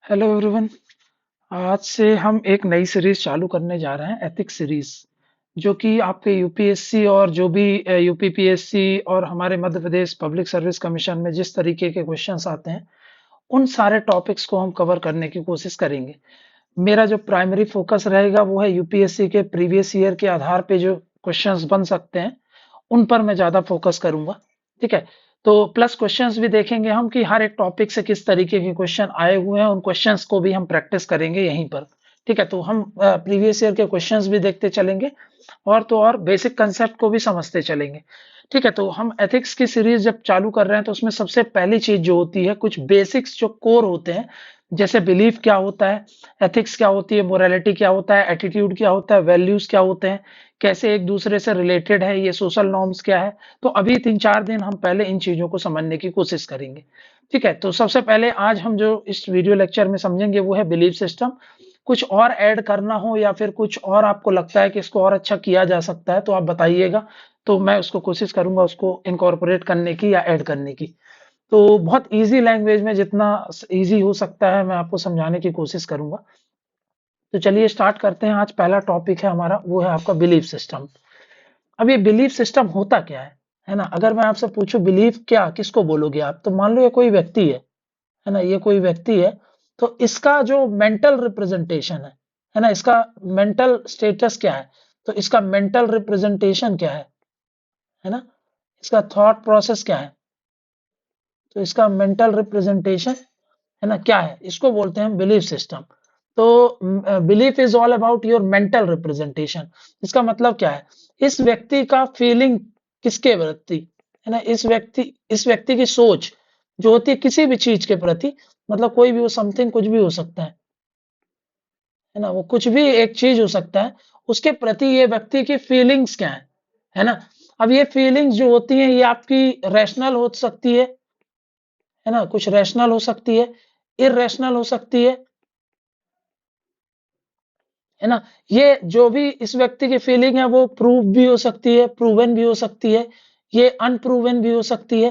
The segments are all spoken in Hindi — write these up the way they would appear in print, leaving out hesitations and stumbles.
Hello everyone. आज से हम एक नई सीरीज चालू करने जा रहे हैं, एथिक्स सीरीज, जो कि आपके यूपीएससी और जो भी यूपीपीएससी और हमारे Madhya Pradesh public service commission में जिस तरीके के क्वेश्चंस आते हैं उन सारे टॉपिक्स को हम कवर करने की कोशिश करेंगे। मेरा जो प्राइमरी फोकस रहेगा वो है यूपीएससी के प्रीवियस ईयर के आधार पे जो क्वेश्चंस बन सकते हैं उन पर मैं ज्यादा फोकस करूंगा। ठीक है, तो प्लस क्वेश्चंस भी देखेंगे हम कि हर एक टॉपिक से किस तरीके के क्वेश्चन आए हुए हैं, उन क्वेश्चंस को भी हम प्रैक्टिस करेंगे यहीं पर। ठीक है, तो हम प्रीवियस ईयर के क्वेश्चंस भी देखते चलेंगे और तो और बेसिक कंसेप्ट को भी समझते चलेंगे। ठीक है, तो हम एथिक्स की सीरीज जब चालू कर रहे हैं तो उसमें सबसे पहली चीज जो होती है, कुछ बेसिक्स जो कोर होते हैं, जैसे बिलीफ क्या होता है, एथिक्स क्या होती है, मोरालिटी क्या होता है, एटीट्यूड क्या होता है, वैल्यूज क्या होते हैं, कैसे एक दूसरे से रिलेटेड है, ये सोशल नॉर्म्स क्या है। तो अभी 3-4 दिन हम पहले इन चीजों को समझने की कोशिश करेंगे। ठीक है, तो सबसे पहले आज हम जो इस वीडियो लेक्चर में समझेंगे वो है बिलीफ सिस्टम। कुछ और ऐड करना हो या फिर कुछ और आपको लगता है कि इसको और अच्छा किया जा सकता है तो आप बताइएगा, तो मैं उसको कोशिश करूंगा उसको इनकॉर्पोरेट करने की या ऐड करने की। तो बहुत इजी लैंग्वेज में, जितना इजी हो सकता है मैं आपको समझाने की कोशिश करूंगा। तो चलिए स्टार्ट करते हैं। आज पहला टॉपिक है हमारा, वो है आपका बिलीफ सिस्टम। अब ये बिलीफ सिस्टम होता क्या है ना। अगर मैं आपसे पूछूं बिलीफ क्या, किसको बोलोगे आप, तो मान लो ये कोई व्यक्ति है ना, ये कोई व्यक्ति है, तो इसका जो मेंटल रिप्रेजेंटेशन है ना, इसका मेंटल स्टेटस क्या है, तो इसका मेंटल रिप्रेजेंटेशन क्या है ना, इसका थॉट प्रोसेस क्या है, तो इसका मेंटल रिप्रेजेंटेशन है ना क्या है, इसको बोलते हैं बिलीफ सिस्टम। तो belief is all about your mental representation. इसका मतलब क्या है, इस व्यक्ति का फीलिंग किसके प्रति है ना, इस व्यक्ति की सोच जो होती है किसी भी चीज के प्रति, मतलब कोई भी वो समथिंग, कुछ भी हो सकता है ना, वो कुछ भी एक चीज हो सकता है, उसके प्रति ये व्यक्ति की फीलिंग्स क्या है ना। अब ये फीलिंग्स जो होती हैं ये आपकी रैशनल हो सकती है ना, कुछ रैशनल हो सकती है, इरेशनल हो सकती है ना। ये जो भी इस व्यक्ति की फीलिंग है वो प्रूव भी हो सकती है, प्रूवन भी हो सकती है, ये अनप्रूवन भी हो सकती है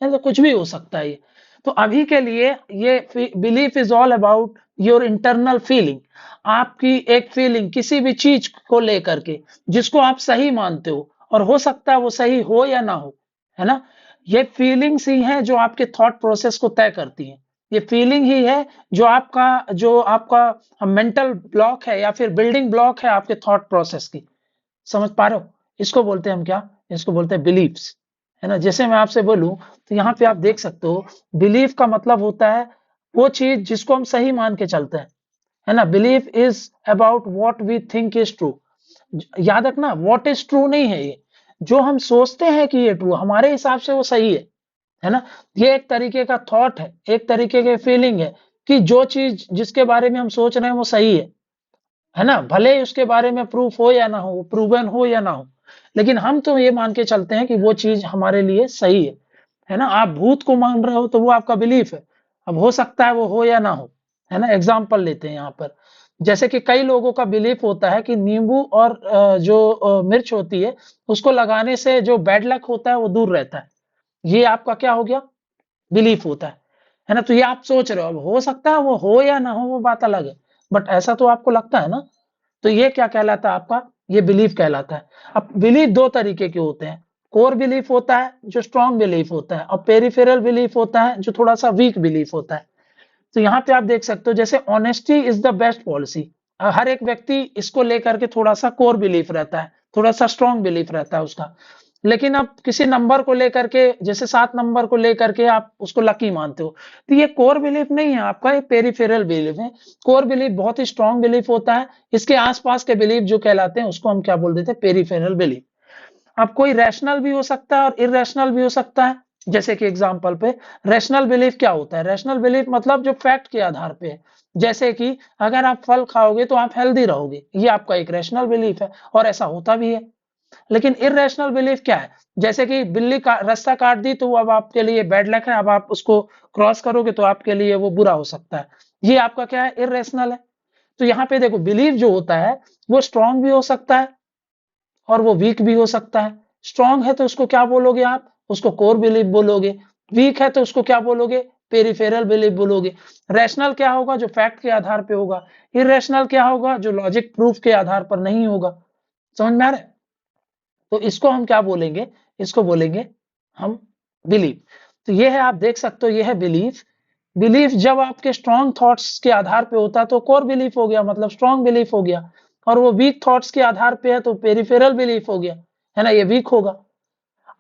तो कुछ भी हो सकता है ये। तो अभी के लिए ये belief is all about your internal feeling. आपकी एक फीलिंग किसी भी चीज को लेकर के जिसको आप सही मानते हो, और हो सकता है वो सही हो या ना हो, है ना। ये फीलिंग्स ही हैं जो आपके थॉट प्रोसेस को तय करती हैं। ये फीलिंग ही है जो आपका मेंटल ब्लॉक है या फिर बिल्डिंग ब्लॉक है आपके थॉट प्रोसेस की। समझ पा रहे हो, इसको बोलते हैं हम क्या, इसको बोलते हैं बिलीफ्स, है ना। जैसे मैं आपसे बोलूं तो यहाँ पे आप देख सकते हो, बिलीफ का मतलब होता है वो चीज जिसको हम सही मान के चलते हैं, है ना। Belief is about what we think is true. याद रखना, व्हाट इज ट्रू नहीं है ये, जो हम सोचते हैं कि ये ट्रू हमारे हिसाब से वो सही है ना। ये एक तरीके का थॉट है, एक तरीके के फीलिंग है कि जो चीज जिसके बारे में हम सोच रहे हैं वो सही है ना। भले ही उसके बारे में प्रूफ हो या ना हो, प्रूवन हो या ना हो, लेकिन हम तो ये मान के चलते हैं कि वो चीज हमारे लिए सही है ना। आप भूत को मान रहे हो तो वो आपका बिलीफ है, अब हो सकता है वो हो या ना हो, है ना। एग्जाम्पल लेते हैं यहाँ पर, जैसे कि कई लोगों का बिलीफ होता है कि नींबू और जो मिर्च होती है उसको लगाने से जो बैड लक होता है वो दूर रहता है। ये आपका क्या हो गया, बिलीफ होता है ना। तो ये आप सोच रहे हो, अब हो सकता है वो हो या ना हो वो बात अलग है, बट ऐसा तो आपको लगता है ना। तो ये क्या कहलाता है आपका, ये बिलीफ कहलाता है। अब बिलीफ दो तरीके के होते हैं, कोर बिलीफ होता है जो स्ट्रॉन्ग बिलीफ होता है, और पेरिफेरल बिलीफ होता है जो थोड़ा सा वीक बिलीफ होता है। तो यहाँ पे आप देख सकते हो, जैसे honesty is the best policy, हर एक व्यक्ति इसको लेकर के थोड़ा सा कोर बिलीफ रहता है, थोड़ा सा स्ट्रॉन्ग बिलीफ रहता है उसका। लेकिन अब किसी नंबर को लेकर के, जैसे 7 नंबर को लेकर के आप उसको लकी मानते हो, तो ये कोर बिलीफ नहीं है आपका, ये पेरिफेरल बिलीफ है। कोर बिलीफ बहुत ही स्ट्रॉन्ग बिलीफ होता है, इसके आसपास के बिलीफ जो कहलाते हैं उसको हम क्या बोल देते हैं, पेरिफेरल बिलीफ। अब कोई रैशनल भी हो सकता है और इरेशनल भी हो सकता है। जैसे कि एग्जांपल पे, रैशनल बिलीफ क्या होता है, रैशनल बिलीफ मतलब जो फैक्ट के आधार पे है। जैसे कि अगर आप फल खाओगे तो आप हेल्दी रहोगे, ये आपका एक रैशनल बिलीफ है और ऐसा होता भी है। लेकिन इरेशनल बिलीफ क्या है, जैसे कि बिल्ली का रास्ता काट दी तो वो अब आपके लिए बैड लक है, अब आप उसको क्रॉस करोगे तो आपके लिए वो बुरा हो सकता है। ये आपका क्या है, इरेशनल है। तो यहाँ पे देखो, बिलीफ जो होता है वो स्ट्रांग भी हो सकता है और वो वीक भी हो सकता है। स्ट्रांग है तो उसको क्या बोलोगे आप, उसको कोर बिलीफ बोलोगे। वीक है तो उसको क्या बोलोगे, पेरिफेरल बिलीफ बोलोगे। रैशनल क्या होगा? जो फैक्ट के आधार पे होगा। इरेशनल क्या होगा? जो लॉजिक प्रूफ के आधार पर नहीं होगा। समझ में आ रहा है? तो इसको हम क्या बोलेंगे? इसको बोलेंगे हम बिलीफ। तो ये है, आप देख सकते हो, ये है बिलीफ। बिलीफ जब आपके स्ट्रॉन्ग थॉट्स के आधार पे होता है तो कोर बिलीफ हो गया, मतलब स्ट्रॉन्ग बिलीफ हो गया। और वो वीक थॉट्स के आधार पे है तो पेरिफेरल बिलीफ हो गया, है ना, ये वीक होगा।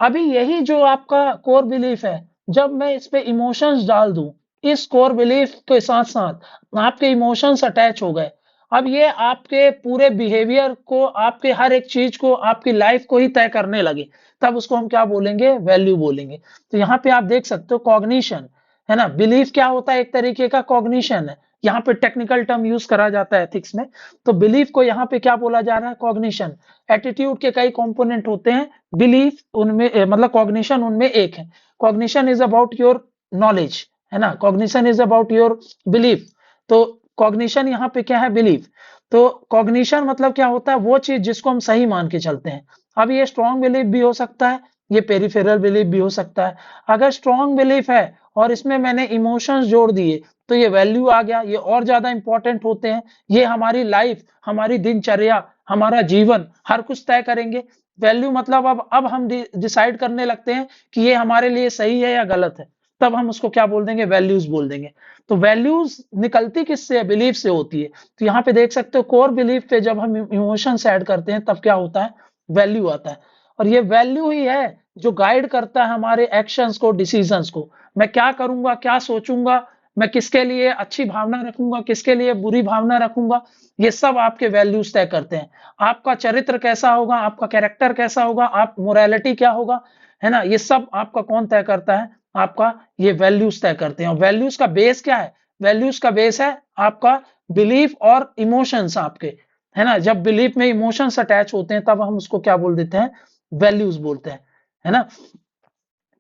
अभी यही जो आपका कोर बिलीफ है, जब मैं इस पे इमोशंस डाल दूं, इस कोर बिलीफ के साथ साथ आपके इमोशंस अटैच हो गए, अब ये आपके पूरे बिहेवियर को, आपके हर एक चीज को, आपकी लाइफ को ही तय करने लगे, तब उसको हम क्या बोलेंगे? वैल्यू बोलेंगे। तो यहाँ पे आप देख सकते हो कॉग्निशन, है ना, बिलीफ क्या होता है? एक तरीके का कॉग्निशन है। यहाँ पे टेक्निकल टर्म यूज करा जाता है एथिक्स में। तो बिलीफ को यहाँ पे क्या बोला जा रहा है? कॉग्निशन। एटीट्यूड के कई कंपोनेंट होते हैं, बिलीफ उनमें मतलब कॉग्निशन उनमें एक है। Cognition is about your knowledge, है ना, cognition is about your belief. तो कॉग्निशन यहाँ पे क्या है? बिलीफ। तो कॉग्निशन मतलब क्या होता है? वो चीज जिसको हम सही मान के चलते हैं। अब ये स्ट्रॉन्ग बिलीफ भी हो सकता है, ये पेरिफेरल बिलीफ भी हो सकता है। अगर स्ट्रॉन्ग बिलीफ है और इसमें मैंने इमोशंस जोड़ दिए तो ये वैल्यू आ गया, ये और ज्यादा इंपॉर्टेंट होते हैं। ये हमारी लाइफ, हमारी दिनचर्या, हमारा जीवन हर कुछ तय करेंगे। वैल्यू मतलब अब हम डिसाइड करने लगते हैं कि ये हमारे लिए सही है या गलत है, तब हम उसको क्या बोल देंगे? वैल्यूज बोल देंगे। तो वैल्यूज निकलती किससे है? बिलीफ से होती है। तो यहाँ पे देख सकते हो कोर बिलीफ पे जब हम इमोशंस ऐड करते हैं तब क्या होता है? वैल्यू आता है। और ये वैल्यू ही है जो गाइड करता है हमारे एक्शंस को, डिसीजंस को। मैं क्या करूंगा, क्या सोचूंगा, मैं किसके लिए अच्छी भावना रखूंगा, किसके लिए बुरी भावना रखूंगा, ये सब आपके वैल्यूज तय करते हैं। आपका चरित्र कैसा होगा, आपका कैरेक्टर कैसा होगा, आप मोरालिटी क्या होगा, है ना, ये सब आपका कौन तय करता है? आपका ये वैल्यूज तय करते हैं। और वैल्यूज का बेस क्या है? वैल्यूज का बेस है आपका बिलीफ और इमोशंस आपके, है ना। जब बिलीफ में इमोशंस अटैच होते हैं तब हम उसको क्या बोल देते हैं? वैल्यूज बोलते हैं, है ना।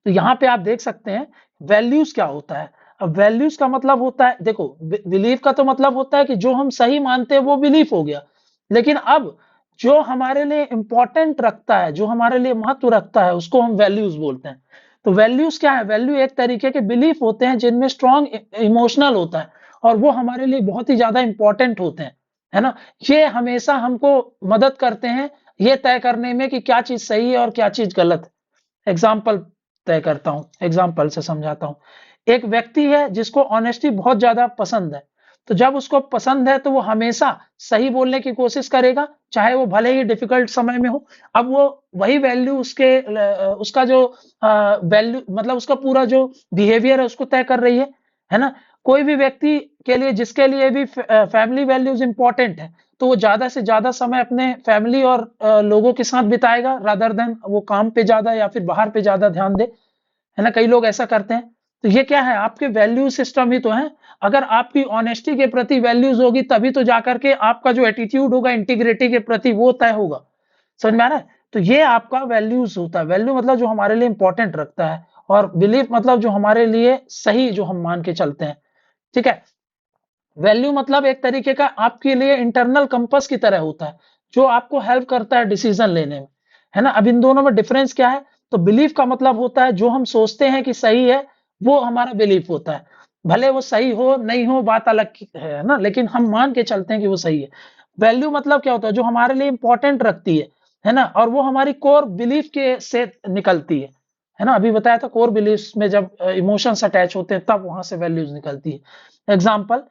तो यहाँ पे आप देख सकते हैं वैल्यूज क्या होता है। अब वैल्यूज का मतलब होता है, देखो, बिलीफ का तो मतलब होता है कि जो हम सही मानते हैं वो बिलीफ हो गया। लेकिन अब जो हमारे लिए इंपॉर्टेंट रखता है, जो हमारे लिए महत्व रखता है, उसको हम वैल्यूज बोलते हैं। तो वैल्यूज क्या है? वैल्यू एक तरीके के बिलीफ होते हैं जिनमें स्ट्रॉन्ग इमोशनल होता है और वो हमारे लिए बहुत ही ज्यादा इंपॉर्टेंट होते हैं, है ना। ये हमेशा हमको मदद करते हैं ये तय करने में कि क्या चीज सही है और क्या चीज गलत है। एग्जाम्पल तय करता हूँ, एग्जाम्पल से समझाता हूँ। एक व्यक्ति है जिसको ऑनेस्टी बहुत ज्यादा पसंद है, तो जब उसको पसंद है तो वो हमेशा सही बोलने की कोशिश करेगा, चाहे वो भले ही डिफिकल्ट समय में हो। अब वो वही वैल्यू उसका जो वैल्यू मतलब उसका पूरा जो बिहेवियर है उसको तय कर रही है ना। कोई भी व्यक्ति के लिए, जिसके लिए भी फैमिली वैल्यूज इंपॉर्टेंट है, तो वो ज्यादा से ज्यादा समय अपने फैमिली और लोगों के साथ बिताएगा रादर देन वो काम पे ज्यादा या फिर बाहर पे ज्यादा ध्यान दे, है ना। कई लोग ऐसा करते हैं। तो ये क्या है? आपके वैल्यू सिस्टम ही तो है। अगर आपकी ऑनेस्टी के प्रति वैल्यूज होगी तभी तो जाकर के आपका जो एटीट्यूड होगा इंटीग्रिटी के प्रति वो तय होगा। समझ में आ रहा है? तो ये आपका वैल्यूज होता है। वैल्यू मतलब जो हमारे लिए इंपॉर्टेंट रखता है, और बिलीफ मतलब जो हमारे लिए सही, जो हम मान के चलते हैं। ठीक है। वैल्यू मतलब एक तरीके का आपके लिए इंटरनल कंपास की तरह होता है, जो आपको हेल्प करता है डिसीजन लेने में, है ना। अब इन दोनों में डिफरेंस क्या है? तो बिलीफ का मतलब होता है जो हम सोचते हैं कि सही है, वो हमारा बिलीफ होता है। भले वो सही हो नहीं हो बात अलग है ना, लेकिन हम मान के चलते हैं कि वो सही है। वैल्यू मतलब क्या होता है? जो हमारे लिए इंपॉर्टेंट रखती है ना, और वो हमारी कोर बिलीफ के से निकलती है ना। अभी बताया था कोर बिलीफ में जब इमोशंस अटैच होते हैं तब वहां से वैल्यूज निकलती है। एग्जाम्पल,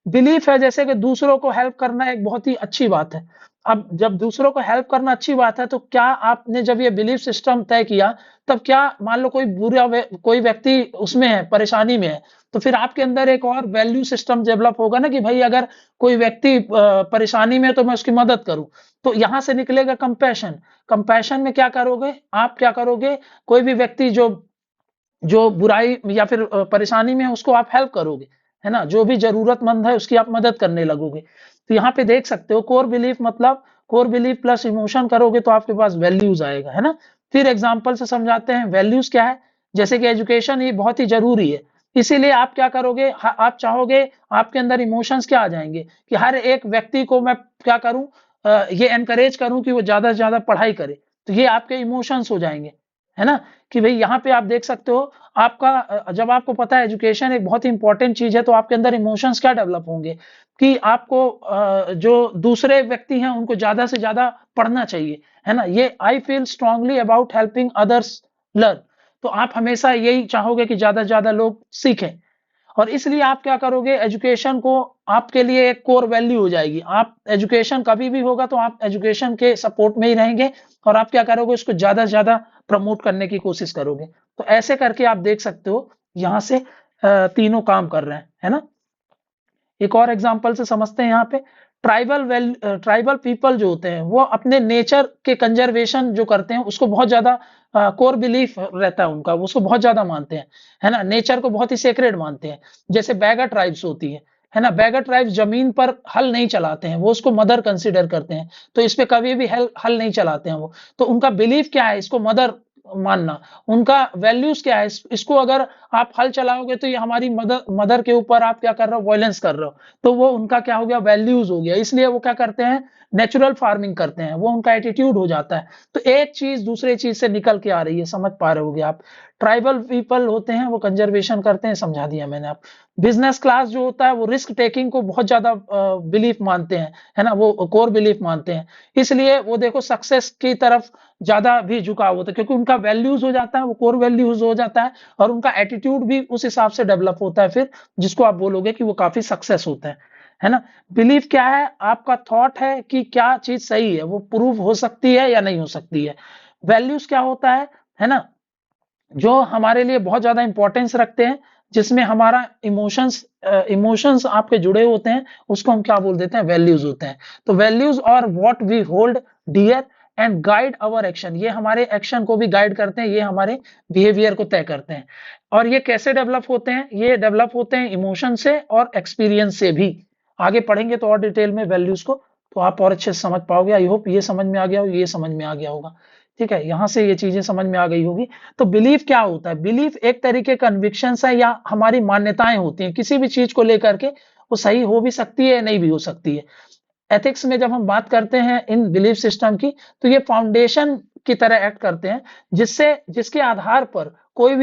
बिलीफ है जैसे कि दूसरों को हेल्प करना एक बहुत ही अच्छी बात है। अब जब दूसरों को हेल्प करना अच्छी बात है तो क्या आपने जब ये बिलीफ सिस्टम तय किया, तब क्या मान लो कोई कोई व्यक्ति उसमें है, परेशानी में है, तो फिर आपके अंदर एक और वैल्यू सिस्टम डेवलप होगा ना कि भाई अगर कोई व्यक्ति परेशानी में है तो मैं उसकी मदद करूं। तो यहां से निकलेगा कंपैशन। कंपैशन में क्या करोगे आप? क्या करोगे? कोई भी व्यक्ति जो जो बुराई या फिर परेशानी में है उसको आप हेल्प करोगे, है ना। जो भी जरूरतमंद है उसकी आप मदद करने लगोगे। तो यहाँ पे देख सकते हो कोर बिलीफ मतलब कोर बिलीफ प्लस इमोशन करोगे तो आपके पास वैल्यूज आएगा, है ना। फिर एग्जांपल से समझाते हैं वैल्यूज क्या है। जैसे कि एजुकेशन ये बहुत ही जरूरी है, इसीलिए आप क्या करोगे? आप चाहोगे आपके अंदर इमोशंस क्या आ जाएंगे कि हर एक व्यक्ति को मैं क्या करूं, ये एनकरेज करूं कि वो ज्यादा से ज्यादा पढ़ाई करे। तो ये आपके इमोशंस हो जाएंगे, है ना? कि भई यहाँ पे आप देख सकते हो आपका जब आपको पता है एजुकेशन एक बहुत ही इंपॉर्टेंट चीज़ है, तो आपके अंदर इमोशंस क्या डेवलप होंगे कि आपको जो दूसरे व्यक्ति हैं उनको ज़्यादा से ज़्यादा पढ़ना चाहिए, है ना? ये I feel strongly about helping others learn. तो आप हमेशा यही चाहोगे कि ज़्यादा से ज़्यादा लोग सीखें। और इसलिए आप क्या करोगे, एजुकेशन को आपके लिए एक कोर वैल्यू हो जाएगी। आप एजुकेशन कभी भी होगा तो आप एजुकेशन के सपोर्ट में ही रहेंगे और आप क्या करोगे, उसको ज़्यादा से ज़्यादा प्रमोट करने की कोशिश करोगे। तो ऐसे करके आप देख सकते हो यहाँ से तीनों काम कर रहे हैं, है ना? एक और एग्जांपल से समझते हैं यहाँ पे। ट्राइबल पीपल जो होते हैं वो अपने नेचर के कंजर्वेशन जो करते हैं उसको बहुत ज्यादा कोर बिलीफ रहता है उनका, वो उसको बहुत ज्यादा मानते हैं, है ना? नेचर को बहुत ही सेक्रेड मानते हैं। जैसे बैगर ट्राइब्स होती है ना? बैगर ट्राइब्स जमीन पर हल नहीं चलाते हैं, वो उसको मदर कंसिडर करते हैं, तो इस पे कभी भी हल हल नहीं चलाते हैं वो। तो उनका बिलीफ क्या है, इसको मदर मानना। उनका वैल्यूज क्या है, इसको अगर आप हल चलाओगे तो ये हमारी मदर मदर के ऊपर आप क्या कर रहे हो, वायलेंस कर रहे हो। तो वो उनका क्या हो गया, वैल्यूज हो गया। इसलिए वो क्या करते हैं, नेचुरल फार्मिंग करते हैं, वो उनका एटीट्यूड हो जाता है। तो एक चीज दूसरे चीज से निकल के आ रही है, समझ पा रहे होगे आप। ट्राइबल पीपल होते हैं वो कंजर्वेशन करते हैं, समझा दिया मैंने आप। बिजनेस क्लास जो होता है वो रिस्क टेकिंग को बहुत ज्यादा बिलीफ मानते हैं, है ना? वो कोर बिलीफ मानते हैं। इसलिए वो देखो सक्सेस की तरफ ज्यादा भी झुकाव होता है, क्योंकि उनका वैल्यूज हो जाता है, वो कोर वैल्यूज हो जाता है, और उनका एटीट्यूड भी उस हिसाब से डेवलप होता है फिर, जिसको आप बोलोगे कि वो काफी सक्सेस होता है ना? बिलीफ क्या है, आपका थॉट है कि क्या चीज सही है, वो प्रूव हो सकती है या नहीं हो सकती है। वैल्यूज क्या होता है ना? जो हमारे लिए बहुत ज्यादा इंपॉर्टेंस रखते हैं, जिसमें हमारा इमोशंस आपके जुड़े होते हैं, उसको हम क्या बोल देते हैं, वैल्यूज होते हैं। तो वैल्यूज और what we hold dear and guide our action, ये हमारे एक्शन को भी गाइड करते हैं, ये हमारे बिहेवियर को तय करते हैं। और ये कैसे डेवलप होते हैं, ये डेवलप होते हैं इमोशन से और एक्सपीरियंस से भी। आगे पढ़ेंगे तो और डिटेल में वैल्यूज को, तो आप और अच्छे से समझ पाओगे। आई होप ये समझ में आ गया हो, ये समझ में आ गया होगा। ठीक है, यहां से ये चीजें समझ में आ गई होगी। तो बिलीफ क्या होता है, बिलीफ एक तरीके कन्विक्शंस है या हमारी मान्यताएं होती हैं किसी भी चीज को लेकर के, वो सही हो भी सकती है नहीं भी हो सकती है। एथिक्स में जब हम बात करते हैं इन बिलीफ सिस्टम की, तो ये फाउंडेशन की तरह एक्ट करते हैं, जिसके आधार पर कोई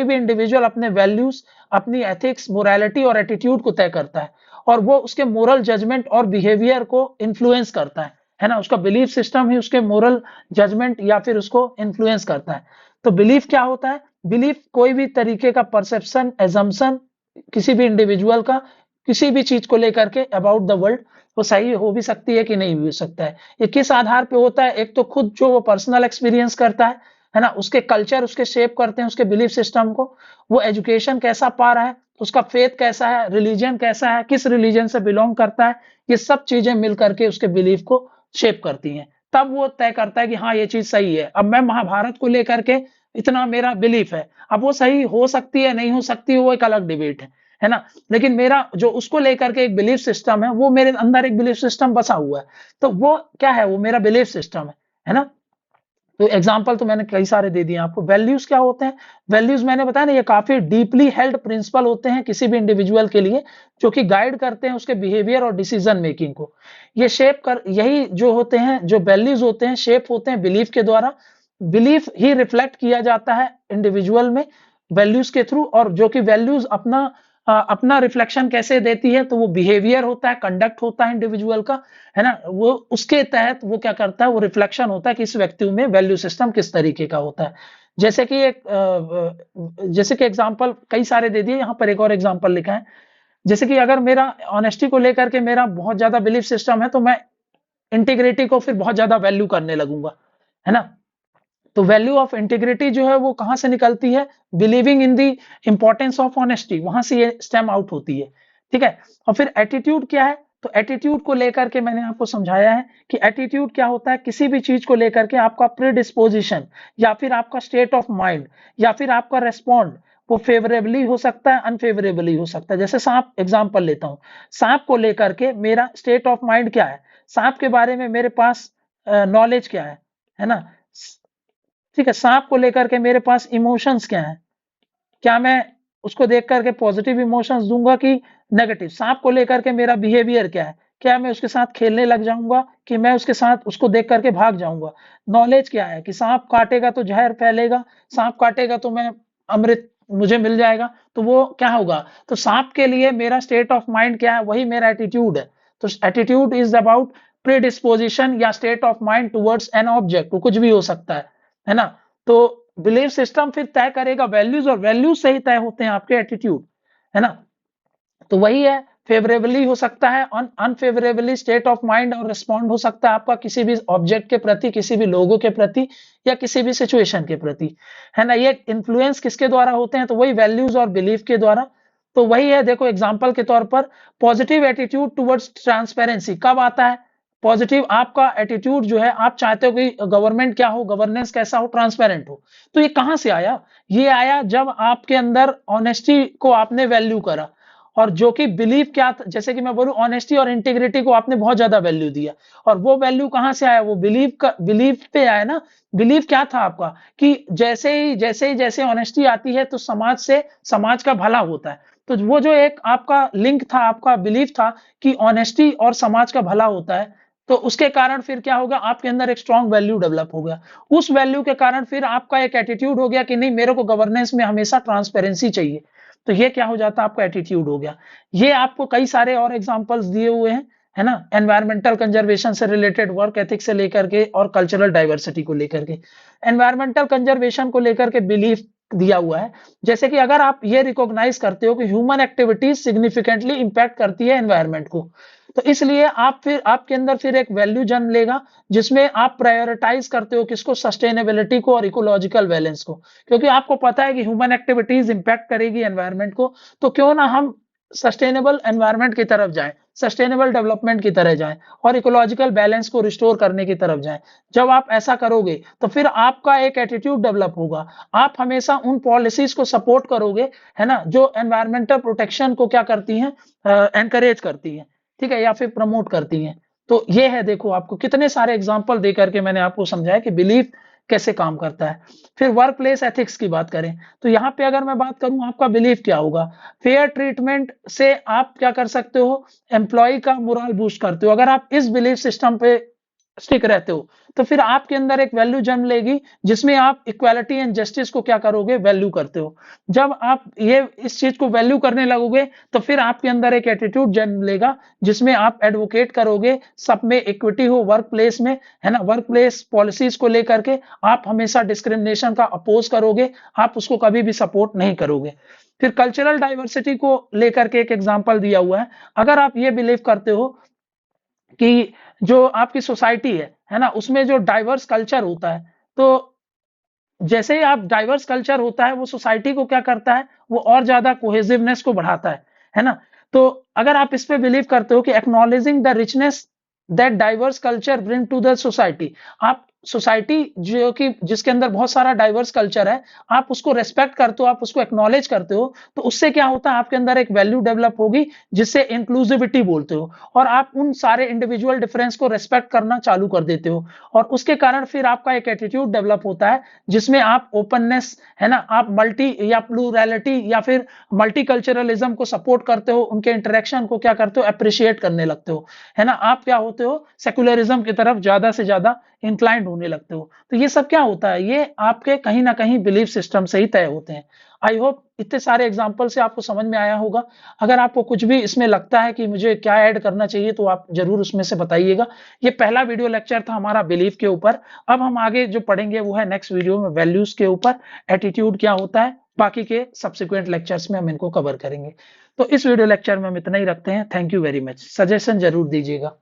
भी इंडिविजुअल अपने वैल्यूज, अपनी एथिक्स, मोरालिटी और एटीट्यूड को तय करता है, और वो उसके मोरल जजमेंट और बिहेवियर को इन्फ्लुएंस करता है ना? उसका बिलीफ सिस्टम ही उसके मोरल जजमेंट या फिर उसको इन्फ्लुएंस करता है। तो बिलीफ क्या होता है, बिलीफ कोई भी तरीके का परसेप्शन, एजम्पशन किसी भी इंडिविजुअल का किसी भी चीज को लेकर के अबाउट द वर्ल्ड, वो सही हो भी सकती है कि नहीं भी हो सकता है। ये किस आधार पे होता है, एक तो खुद जो वो पर्सनल एक्सपीरियंस करता है ना? उसके कल्चर उसके शेप करते हैं उसके बिलीफ सिस्टम को। वो एजुकेशन कैसा पा रहा है, उसका फेथ कैसा है, रिलीजन कैसा है, किस रिलीजन से बिलोंग करता है, ये सब चीजें मिल करके उसके बिलीफ को शेप करती हैं। तब वो तय करता है कि हाँ ये चीज सही है। अब मैं महाभारत को लेकर के इतना मेरा बिलीफ है, अब वो सही हो सकती है नहीं हो सकती है, वो एक अलग डिबेट है ना? लेकिन मेरा जो उसको लेकर के एक बिलीफ सिस्टम है, वो मेरे अंदर एक बिलीफ सिस्टम बसा हुआ है। तो वो क्या है, वो मेरा बिलीफ सिस्टम है ना? तो एग्जाम्पल तो मैंने कई सारे दे दिए आपको। वैल्यूज क्या होते हैं, वैल्यूज मैंने बताया ना, ये काफी डीपली हेल्ड प्रिंसिपल होते हैं किसी भी इंडिविजुअल के लिए, जो कि गाइड करते हैं उसके बिहेवियर और डिसीजन मेकिंग को। ये शेप कर यही जो होते हैं, जो वैल्यूज होते हैं, शेप होते हैं बिलीफ के द्वारा। बिलीफ ही रिफ्लेक्ट किया जाता है इंडिविजुअल में वैल्यूज के थ्रू, और जो कि वैल्यूज अपना रिफ्लेक्शन कैसे देती है, तो वो बिहेवियर होता है, कंडक्ट होता है इंडिविजुअल का, है ना? वो उसके तहत वो क्या करता है, वो रिफ्लेक्शन होता है कि इस व्यक्ति में वैल्यू सिस्टम किस तरीके का होता है। जैसे कि एग्जांपल कई सारे दे दिए, यहाँ पर एक और एग्जांपल लिखा है। जैसे कि अगर मेरा ऑनेस्टी को लेकर के मेरा बहुत ज्यादा बिलीफ सिस्टम है, तो मैं इंटीग्रिटी को फिर बहुत ज्यादा वैल्यू करने लगूंगा, है ना? तो वैल्यू ऑफ इंटीग्रिटी जो है वो कहां से निकलती है, believing in the importance of honesty, वहां से ये स्टेम आउट होती है। ठीक है, और फिर एटीट्यूड क्या है, तो एटीट्यूड को लेकर के मैंने आपको समझाया है कि एटीट्यूड क्या होता है, किसी भी चीज को लेकर के आपका प्रीडिस्पोजिशन या फिर आपका स्टेट ऑफ माइंड या फिर आपका रेस्पॉन्ड, वो फेवरेबली हो सकता है, अनफेवरेबली हो सकता है। जैसे सांप एग्जांपल लेता हूं, सांप को लेकर के मेरा स्टेट ऑफ माइंड क्या है, सांप के बारे में मेरे पास नॉलेज क्या है ना? ठीक है, सांप को लेकर के मेरे पास इमोशंस क्या है, क्या मैं उसको देख करके पॉजिटिव इमोशंस दूंगा कि नेगेटिव? सांप को लेकर के मेरा बिहेवियर क्या है, क्या मैं उसके साथ खेलने लग जाऊंगा कि मैं उसके साथ उसको देख करके भाग जाऊंगा? नॉलेज क्या है कि सांप काटेगा तो जहर फैलेगा, सांप काटेगा तो मैं अमृत मुझे मिल जाएगा, तो वो क्या होगा? तो सांप के लिए मेरा स्टेट ऑफ माइंड क्या है? वही मेरा एटीट्यूड है। तो एटीट्यूड इज अबाउट प्रीडिस्पोजिशन या state of mind towards an object, कुछ भी हो सकता है ना? तो बिलीफ सिस्टम फिर तय करेगा वैल्यूज, और वैल्यूज से ही तय होते हैं आपके एटीट्यूड, है ना? तो वही है, फेवरेबली हो सकता है, अनफेवरेबली स्टेट ऑफ माइंड और रिस्पॉन्ड हो सकता है आपका किसी भी ऑब्जेक्ट के प्रति, किसी भी लोगों के प्रति, या किसी भी सिचुएशन के प्रति, है ना? ये इन्फ्लुएंस किसके द्वारा होते हैं? तो वही वैल्यूज और बिलीफ के द्वारा। तो वही है, देखो एग्जाम्पल के तौर पर, पॉजिटिव एटीट्यूड टुवर्ड्स ट्रांसपेरेंसी कब आता है? पॉजिटिव आपका एटीट्यूड जो है, आप चाहते हो कि गवर्नमेंट क्या हो, गवर्नेंस कैसा हो, ट्रांसपेरेंट हो। तो ये कहां से आया? ये आया जब आपके अंदर ऑनेस्टी को आपने वैल्यू करा, और जो कि बिलीव क्या था, जैसे कि मैं बोलूं ऑनेस्टी और इंटीग्रिटी को आपने बहुत ज्यादा वैल्यू दिया। और वो वैल्यू कहां से आया? वो बिलीव पे आया ना। बिलीव क्या था आपका कि जैसे ही ऑनेस्टी आती है तो समाज का भला होता है। तो वो जो एक आपका लिंक था, आपका बिलीव था कि ऑनेस्टी और समाज का भला होता है, तो उसके कारण फिर क्या होगा? आपके अंदर एक स्ट्रॉन्ग वैल्यू डेवलप हो गया। उस वैल्यू के कारण फिर आपका एक एटीट्यूड हो गया कि नहीं, मेरे को गवर्नेंस में हमेशा ट्रांसपेरेंसी चाहिए। तो ये क्या हो जाता है? आपका एटीट्यूड हो गया। ये आपको कई सारे और एग्जांपल्स दिए हुए हैं, है ना? एनवायरमेंटल कंजर्वेशन से रिलेटेड, वर्क एथिक्स से लेकर के, और कल्चरल डाइवर्सिटी को लेकर के। एनवायरमेंटल कंजर्वेशन को लेकर के बिलीफ दिया हुआ है, जैसे कि अगर आप ये रिकॉग्नाइज करते हो कि ह्यूमन एक्टिविटीज सिग्निफिकेंटली इंपैक्ट करती है एनवायरमेंट को, तो इसलिए आपके अंदर फिर एक वैल्यू जन्म लेगा, जिसमें आप प्रायोरिटाइज करते हो किसको? सस्टेनेबिलिटी को और इकोलॉजिकल बैलेंस को। क्योंकि आपको पता है कि ह्यूमन एक्टिविटीज इंपैक्ट करेगी एनवायरमेंट को, तो क्यों ना हम सस्टेनेबल एनवायरमेंट की तरफ जाएं, सस्टेनेबल डेवलपमेंट की तरह जाएं, और इकोलॉजिकल बैलेंस को रिस्टोर करने की तरफ जाएं। जब आप ऐसा करोगे तो फिर आपका एक एटीट्यूड डेवलप होगा। आप हमेशा उन पॉलिसीज को सपोर्ट करोगे, है ना, जो एनवायरमेंटल प्रोटेक्शन को क्या करती हैं? एनकरेज करती हैं, ठीक है, या फिर प्रमोट करती हैं। तो ये है, देखो आपको कितने सारे एग्जांपल दे करके मैंने आपको समझाया कि बिलीफ कैसे काम करता है। फिर वर्क प्लेस एथिक्स की बात करें, तो यहाँ पे अगर मैं बात करूं, आपका बिलीफ क्या होगा? फेयर ट्रीटमेंट से आप क्या कर सकते हो? एम्प्लॉय का मोरल बूस्ट करते हो। अगर आप इस बिलीफ सिस्टम पे स्टिक रहते हो, तो फिर आपके अंदर एक वैल्यू जन्म लेगी, जिसमें आप इक्वालिटी एंड जस्टिस को क्या करोगे? वैल्यू करते हो। जब आप ये इस चीज को वैल्यू करने लगोगे, तो फिर आपके अंदर एक एटीट्यूड जन्म लेगा, जिसमें आप एडवोकेट करोगे सब में इक्विटी हो वर्क प्लेस में, है ना? वर्क प्लेस पॉलिसीज को लेकर के आप हमेशा डिस्क्रिमिनेशन का अपोज करोगे, आप उसको कभी भी सपोर्ट नहीं करोगे। फिर कल्चरल डाइवर्सिटी को लेकर के एक एग्जांपल दिया हुआ है। अगर आप ये बिलीव करते हो कि जो आपकी सोसाइटी है ना, उसमें जो डाइवर्स कल्चर होता है, तो जैसे ही आप डाइवर्स कल्चर होता है, वो सोसाइटी को क्या करता है? वो और ज्यादा कोहेसिवनेस को बढ़ाता है ना? तो अगर आप इस पे बिलीव करते हो कि acknowledging the richness that diverse culture bring to the society, आप सोसाइटी जो कि जिसके अंदर बहुत सारा डाइवर्स कल्चर है, आप उसको रेस्पेक्ट करते हो, आप उसको एक्नॉलेज करते हो, तो उससे क्या होता है? आपके अंदर एक वैल्यू डेवलप होगी, जिससे इंक्लूसिविटी बोलते हो, और आप उन सारे इंडिविजुअल डिफरेंस को रेस्पेक्ट करना चालू कर देते हो, और उसके कारण फिर आपका एक एटीट्यूड डेवलप होता है, जिसमें आप ओपननेस, है ना, आप मल्टी या प्लूरैलिटी या फिर मल्टीकल्चरलिज्म को सपोर्ट करते हो, उनके इंटरेक्शन को क्या करते हो? अप्रिशिएट करने लगते हो, है ना? आप क्या होते हो? सेक्युलरिज्म की तरफ ज्यादा से ज्यादा इंक्लाइंड होने लगते हो। तो ये सब क्या होता है? ये आपके कहीं ना कहीं बिलीफ सिस्टम से ही तय होते हैं। आई होप इतने सारे एग्जाम्पल से आपको समझ में आया होगा। अगर आपको कुछ भी इसमें लगता है कि मुझे क्या ऐड करना चाहिए, तो आप जरूर उसमें से बताइएगा। ये पहला वीडियो लेक्चर था हमारा बिलीफ के ऊपर। अब हम आगे जो पढ़ेंगे वो है नेक्स्ट वीडियो में वैल्यूज के ऊपर, एटीट्यूड क्या होता है। बाकी के सब्सिक्वेंट लेक्चर्स में हम इनको कवर करेंगे। तो इस वीडियो लेक्चर में हम इतना ही रखते हैं। Thank you very much. Suggestion जरूर दीजिएगा।